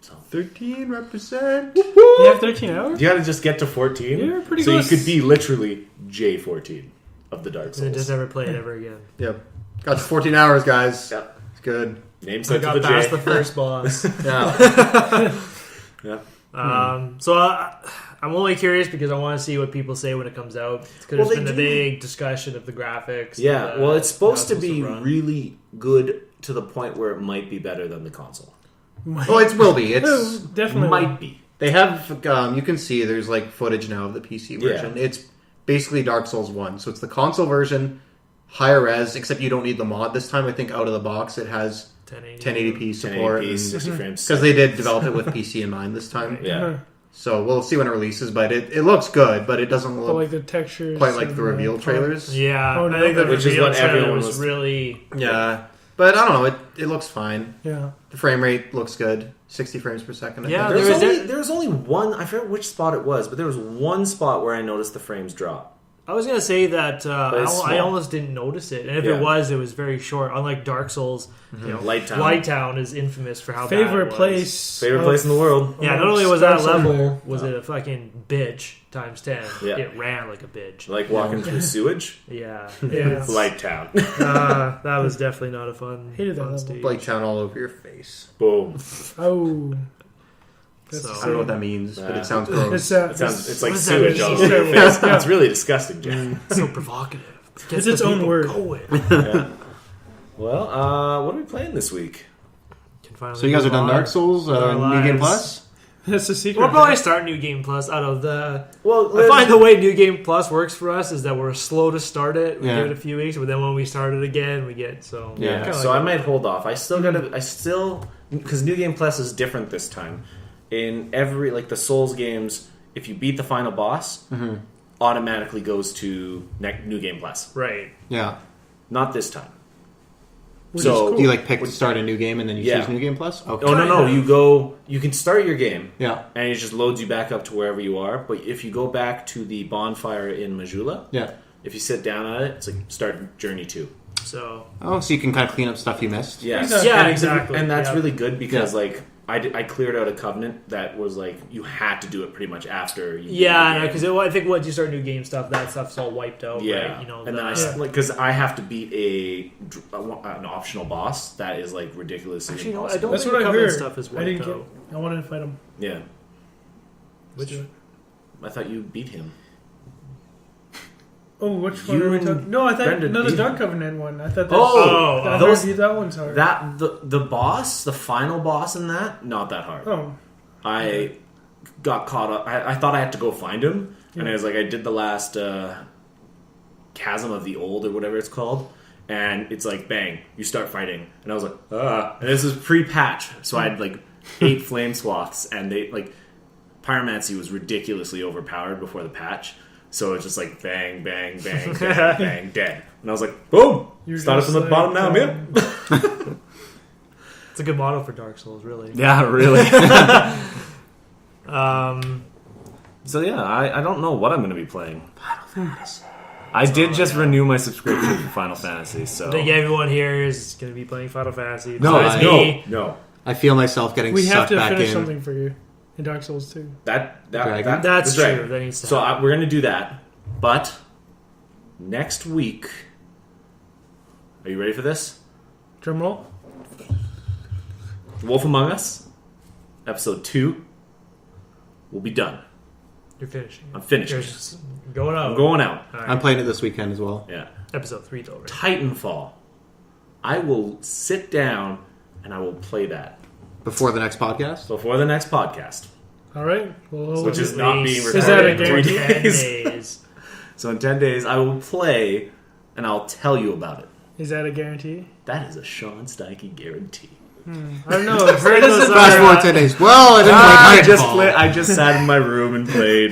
So 13 represent. You have 13 hours? you got to just get to 14. You're pretty so close. you could be literally J14 of the Dark And then just Souls. never play it ever again. Yep. Got to 14 hours, guys. Yep. It's good. Name I set to got the past J. the first boss. Yeah. Yeah. So I'm only curious because I want to see what people say when it comes out. Because Well, there's been they a do. big discussion of the graphics. Yeah. and, Well, it's supposed how to be run. really good to the point where it might be better than the console. Oh, it will be. It's Oh, definitely. Might be. They have. You can see there's like footage now of the PC version. Yeah. It's basically Dark Souls 1. So it's the console version, higher res, except you don't need the mod this time. I think out of the box it has 1080p support 1080p, 60 frames. because they did develop it with PC in mind this time. Yeah. So we'll see when it releases, but it looks good, but it doesn't But look like the textures. quite like and the reveal trailers. Yeah, Oh, I think the no. Which is reveal what trailer everyone was was- really. Yeah, but I don't know. It looks fine. Yeah. The frame rate looks good, 60 frames per second. I Yeah, think. There was only one. I forget which spot it was, but there was one spot where I noticed the frames drop. I was gonna say that it's I small. almost didn't notice it, and if Yeah. it was very short. Unlike Dark Souls, you know, Light Town. Light Town is infamous for how bad Favorite it was. place. Favorite place in the world. Yeah, not only was that Starts level, somewhere. was it a fucking bitch times 10. Yeah. It ran like a bitch. Like walking through sewage. Yeah, Yeah. Light Town. that was definitely not a fun. Hated that fun level. stage. Blight Town all over your face. Boom. Oh. That's So- I don't know what that means, but it sounds gross. It's, It's like What does that sewage mean? all over your face. Yeah. It's really disgusting, Jack. It's so provocative. It gets It's its the own people word. going. Yeah. Well, what are we playing this week? Can finally So you guys are move done on Dark Souls, with our New Game lives. Plus? That's the secret. We'll probably start New Game Plus out of the. Well, I find the way New Game Plus works for us is that we're slow to start it. We Yeah. give it a few weeks, but then when we start it again, we get so. Yeah, kinda so like I might hold off. Because New Game Plus is different this time. In every, like the Souls games, if you beat the final boss, automatically goes to New Game Plus. right. Yeah. Not this time. Which So- is cool. Do you like pick to start a new game and then you Yeah. choose New Game Plus? Okay. Oh, no, Kinda. you can start your game, Yeah. and it just loads you back up to wherever you are. But if you go back to the bonfire in Majula, Yeah. if you sit down at it, it's like start Journey 2. So Oh, so you can kind of clean up stuff you missed. Yes. Exactly. yeah, exactly, And that's yeah. really good because, Yeah. like, I cleared out a covenant that was like, you had to do it pretty much after you Yeah, beat the game. because I think once you start new game stuff, that stuff's all wiped out. Yeah, right? You know, and then because I have to beat an optional boss that is like ridiculously Actually, no, I impossible. don't That's think what the I Covenant heard. stuff is I wiped didn't out. I wanted to fight him. Yeah, Which I thought you beat him. Oh, which one You are we and talking? No, I thought Brendan the beat Dark him. Covenant one. I thought that. Oh, I those- heard that one's hard. That the boss, the final boss in that, not that hard. Oh, I got caught up. I thought I had to go find him, and Yeah. I was like, I did the last Chasm of the Old or whatever it's called, and it's like bang, you start fighting, and I was like, and this is pre-patch, so I had like 8 flame swaths, and they like pyromancy was ridiculously overpowered before the patch, so it's just like bang, bang, bang, bang, bang, dead, and I was like, boom, You're started just from the like, bottom now, man. it's a good model for Dark Souls, really. Yeah, really. Um, So yeah, I don't know what I'm going to be playing. I did just renew my subscription for Final Fantasy, so I think everyone here is going to be playing Final Fantasy. No, besides I- me. no. I feel myself getting we have sucked to back finish in. something for you in Dark Souls 2. That's That's true. right. That needs to So happen. we're going to do that, but next week, are you ready for this? Drum roll. Wolf Among Us, episode 2, will be done. You're finishing. I'm finished. You're just going out. I'm going out. All right. I'm playing it this weekend as well. Yeah. Episode 3 though, right? Titanfall. I will sit down and I will play that Before the next podcast? before the next podcast, All right. Well, which is not being Is that a recorded in 3 guarantee? 10 days. days. So in 10 days, I will play and I'll tell you about it. Is that a guarantee? That is a Sean Steike guarantee. I don't know. I've heard This is Fast forward 10 days. Well, I didn't play Titanfall. I just sat in my room and played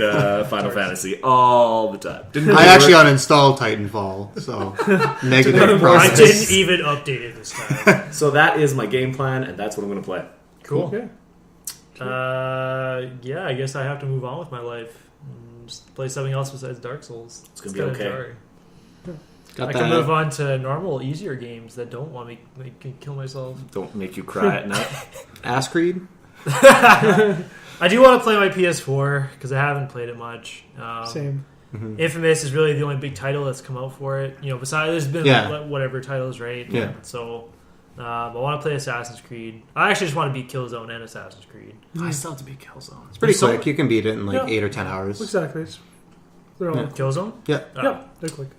Final Fantasy all the time. Didn't I really actually work. uninstalled Titanfall, so negative I process. didn't even update it this time. So that is my game plan, and that's what I'm going to play. Cool. Okay. Yeah, I guess I have to move on with my life. Just play something else besides Dark Souls. It's gonna be kinda okay. jarring. Got I that. can move on to normal, easier games that don't want me to kill myself. Don't make you cry at night. Ass Creed? I do want to play my PS4 because I haven't played it much. Same. Infamous is really the only big title that's come out for it. You know, besides there's been Yeah. whatever titles, right? Yeah. So I want to play Assassin's Creed. I actually just want to beat Killzone and Assassin's Creed. I still have to beat Killzone. It's pretty So- quick. You can beat it in like Yeah. 8 or 10 hours. Exactly. They're all. Yeah. Killzone? Yeah. Yeah, they're quick.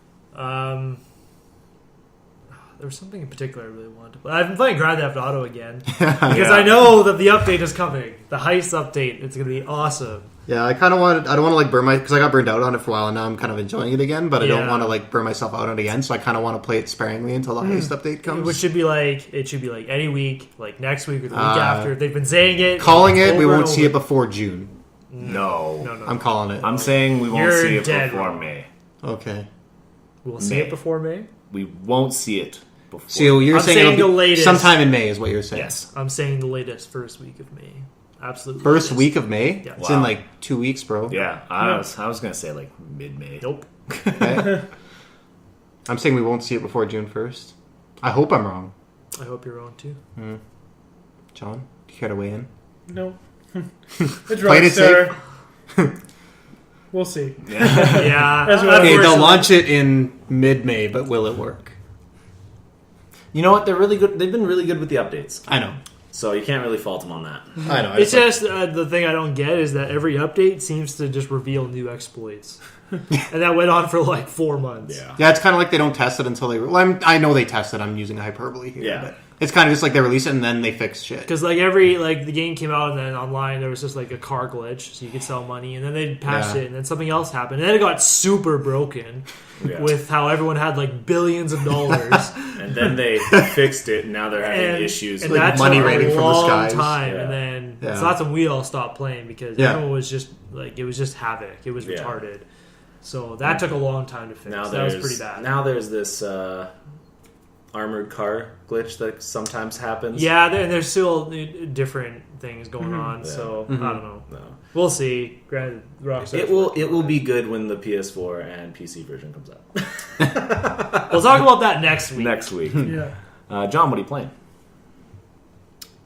There was something in particular I really wanted to play. I've been playing Grand Theft Auto again because Yeah. I know that the update is coming. The heist update. It's going to be awesome. Yeah, I kind of wanted. I don't want to like burn my because I got burned out on it for a while, and now I'm kind of enjoying it again. But I don't Yeah. want to like burn myself out on it again. So I kind of want to play it sparingly until the heist update comes. Which should be like any week, like next week or the week after. They've been saying it. Calling it, we over and won't see over. it before June. No. No. I'm calling it. I'm saying we won't You're see it dead before wrong. May. Okay. We'll see May. it before May. We won't see it before. So you're I'm saying, saying it'll the be latest. sometime in May is what you're saying. Yes. I'm saying the latest first week of May. Absolutely. First latest. week of May. Yeah. It's Wow. in like 2 weeks, bro. Yeah, I was going to say like mid-May. Nope. Okay. I'm saying we won't see it before June 1st. I hope I'm wrong. I hope you're wrong too. John, do you care to weigh in? No. It's Played right, it sir. We'll see. Yeah. That's what I- Okay, they'll unfortunately- launch it in mid-May, but will it work? You know what? They're really good. They've been really good with the updates. I know. So you can't really fault them on that. I know. It's just the thing I don't get is that every update seems to just reveal new exploits, and that went on for like 4 months. Yeah, it's kind of like they don't test it until they. Well, I know they test it. I'm using hyperbole here. Yeah. But It's kind of just like they release it and then they fix shit. Because the game came out and then online there was just like a car glitch, so you could sell money, and then they patched it, and then something else happened, and then it got super broken with how everyone had like billions of dollars, and then they fixed it, and now they're having issues and with that money took raining a from the long skies. time, and then so that's when we all stopped playing because everyone was just like it was just havoc, it was retarded. So that took a long time to fix. That was pretty bad. Now there's this armored car glitch that sometimes happens. Yeah, and there's still different things going on. Yeah. So I don't know. No. We'll see. Granted, it will be good when the PS4 and PC version comes out. We'll talk about that next week. Next week. Yeah. John, what are you playing?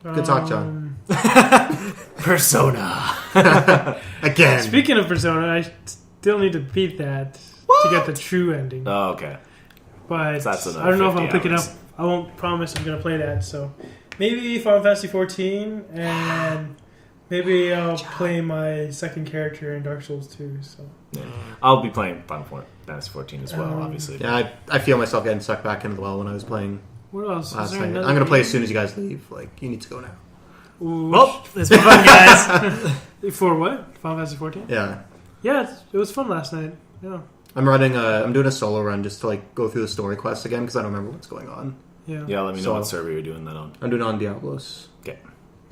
Good talk, John. Persona. Again. Speaking of Persona, I still need to beat that to get the true ending. Oh, okay. But so that's I don't know if I'll pick it hours. up. I won't promise I'm going to play that. So maybe Final Fantasy XIV, and maybe I'll play my second character in Dark Souls 2. So I'll be playing Final Fantasy XIV as well, obviously. Yeah, I feel myself getting sucked back into the well when I was playing what else? last night. I'm going to play as soon as you guys leave. Like, you need to go now. Ooh, well, it's been fun, guys. For what? Final Fantasy XIV? Yeah. Yeah, it was fun last night. Yeah. I'm doing a solo run just to like go through the story quests again because I don't remember what's going on. Yeah. Let me know what server you're doing that on. I'm doing it on Diablos. Okay.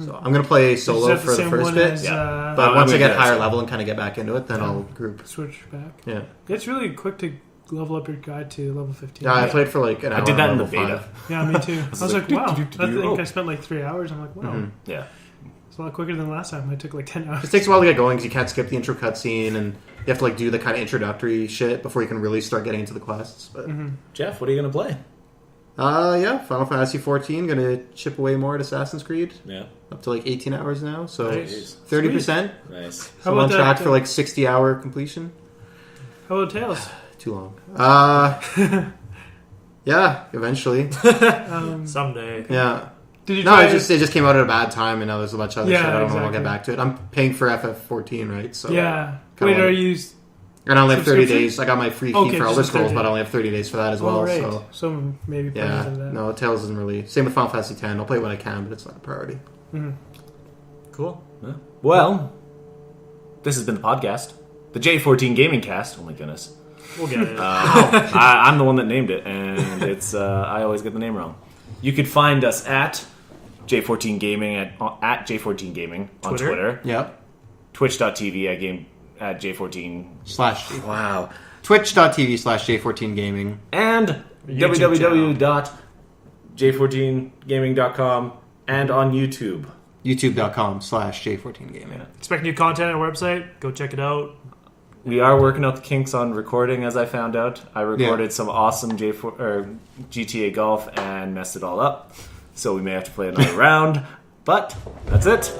So I'm going to play solo for the first bit. But once I get higher level and kind of get back into it, then I'll group. Switch back. Yeah. It's really quick to level up your guy to level 15. Yeah, I played for like an hour. I did that in the level beta. 5. Yeah, me too. I was like, wow. I think I I spent like 3 hours. I'm like, wow. Mm-hmm. Yeah. It's a lot quicker than last time. I took like 10 hours. It takes a while to get going because you can't skip the intro cutscene and you have to like do the kind of introductory shit before you can really start getting into the quests. But Jeff, what are you going to play? Final Fantasy XIV. Gonna chip away more at Assassin's Creed. Yeah. Up to like 18 hours now, so Nice. 30%. Nice. So I'm on track for like 60-hour completion. How about Tails? Too long. Yeah, eventually. Someday. Yeah. Did you No, try it just came out at a bad time, and now there's a bunch of other Yeah, shit. I don't know when I'll exactly. get back to it. I'm paying for FF14, right? So Yeah. kinda Wait, are like- you... And I only have 30 Subscription? days. I got my free key Okay, for just Elder a Scrolls, 30. but I only have 30 days for that as well. Oh, right. So maybe play yeah, into that. no, Tales isn't really. Same with Final Fantasy X. I'll play when I can, but it's not a priority. Cool. Yeah. Well, this has been the podcast. The J14 Gamecast. Oh my goodness. We'll get it. I'm the one that named it, and it's I always get the name wrong. You could find us at J14 Gaming at J14 Gaming on Twitter. Yep. Twitch.tv at J14 Wow. Twitch.tv/J14 Gaming. and YouTube www.j14gaming.com and on YouTube. YouTube.com/J14 Gaming. Expect new content on our website. Go check it out. We are working out the kinks on recording, as I found out. I recorded some awesome GTA Golf and messed it all up. So we may have to play another round. But that's it.